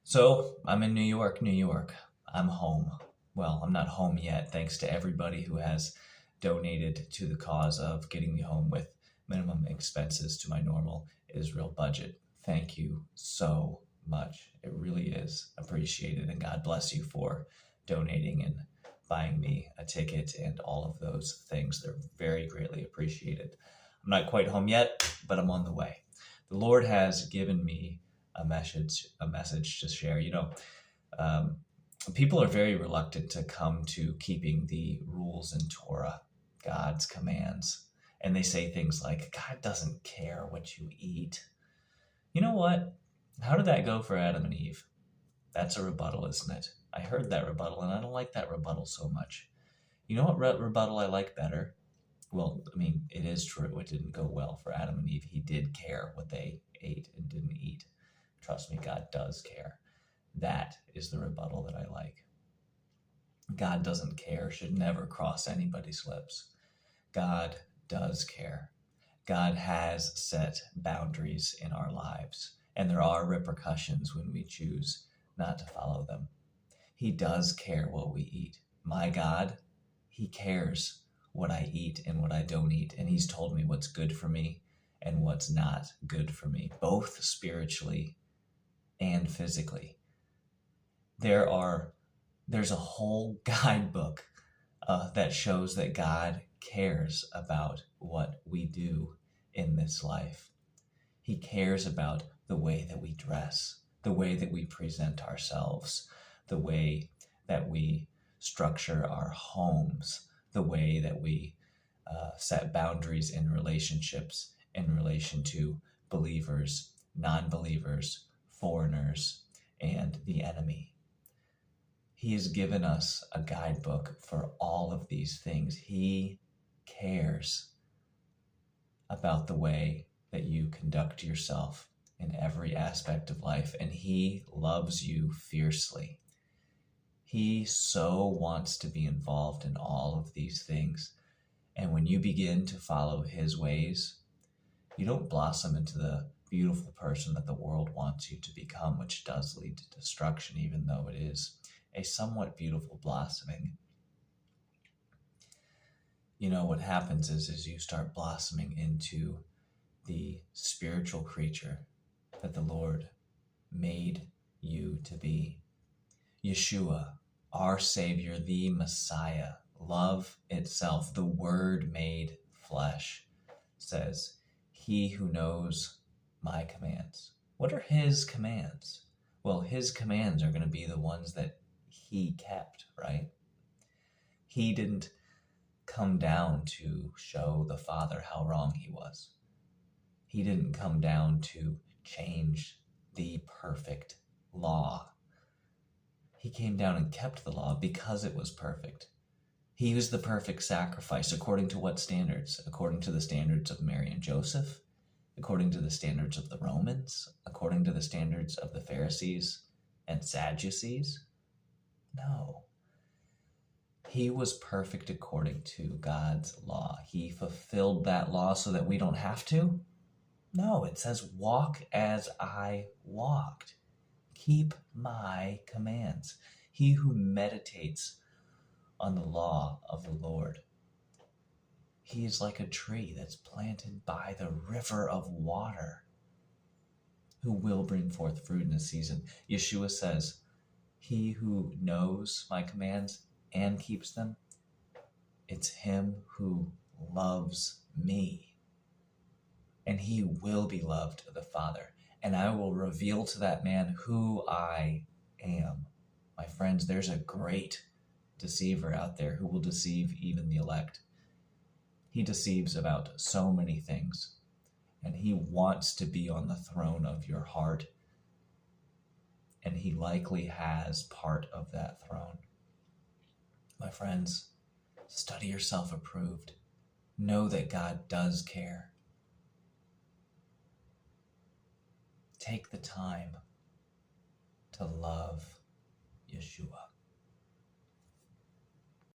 So I'm in New York, New York. I'm home. Well, I'm not home yet, thanks to everybody who has donated to the cause of getting me home with minimum expenses to my normal Israel budget. Thank you so much. It really is appreciated, and God bless you for donating and buying me a ticket and all of those things. They're very greatly appreciated. I'm not quite home yet, but I'm on the way. The Lord has given me a message to share. Um, People are very reluctant to come to keeping the rules in Torah, God's commands, and they say things like, "God doesn't care what you eat." You know what? How did that go for Adam and Eve? That's a rebuttal, isn't it? I heard that rebuttal, and I don't like that rebuttal so much. You know what rebuttal I like better? Well, I mean, it is true. It didn't go well for Adam and Eve. He did care what they ate and didn't eat. Trust me, God does care. That is the rebuttal that I like. God doesn't care should never cross anybody's lips. God does care. God has set boundaries in our lives, and there are repercussions when we choose not to follow them. He does care what we eat. My God, He cares what I eat and what I don't eat, and He's told me what's good for me and what's not good for me, both spiritually and physically. There's a whole guidebook that shows that God cares about what we do in this life. He cares about the way that we dress, the way that we present ourselves, the way that we structure our homes, the way that we set boundaries in relationships in relation to believers, non believers, foreigners, and the enemy. He has given us a guidebook for all of these things. He cares about the way that you conduct yourself in every aspect of life, and He loves you fiercely. He so wants to be involved in all of these things. And when you begin to follow His ways, you don't blossom into the beautiful person that the world wants you to become, which does lead to destruction, even though it is a somewhat beautiful blossoming. You know, what happens is you start blossoming into the spiritual creature that the Lord made you to be. Yeshua, our Savior, the Messiah, love itself, the Word made flesh, says, "He who knows my commands." What are His commands? Well, His commands are going to be the ones that He kept, right? He didn't come down to show the Father how wrong He was. He didn't come down to change the perfect law. He came down and kept the law because it was perfect. He was the perfect sacrifice. According to what standards? According to the standards of Mary and Joseph? According to the standards of the Romans? According to the standards of the Pharisees and Sadducees? No. He was perfect according to God's law. He fulfilled that law so that we don't have to? No, it says, "Walk as I walked. Keep my commands." He who meditates on the law of the Lord, he is like a tree that's planted by the river of water, who will bring forth fruit in his season. Yeshua says, "He who knows my commands and keeps them, it's him who loves me. And he will be loved of the Father. And I will reveal to that man who I am." My friends, there's a great deceiver out there who will deceive even the elect. He deceives about so many things, and he wants to be on the throne of your heart, and he likely has part of that throne. My friends, study yourself approved. Know that God does care. Take the time to love Yeshua.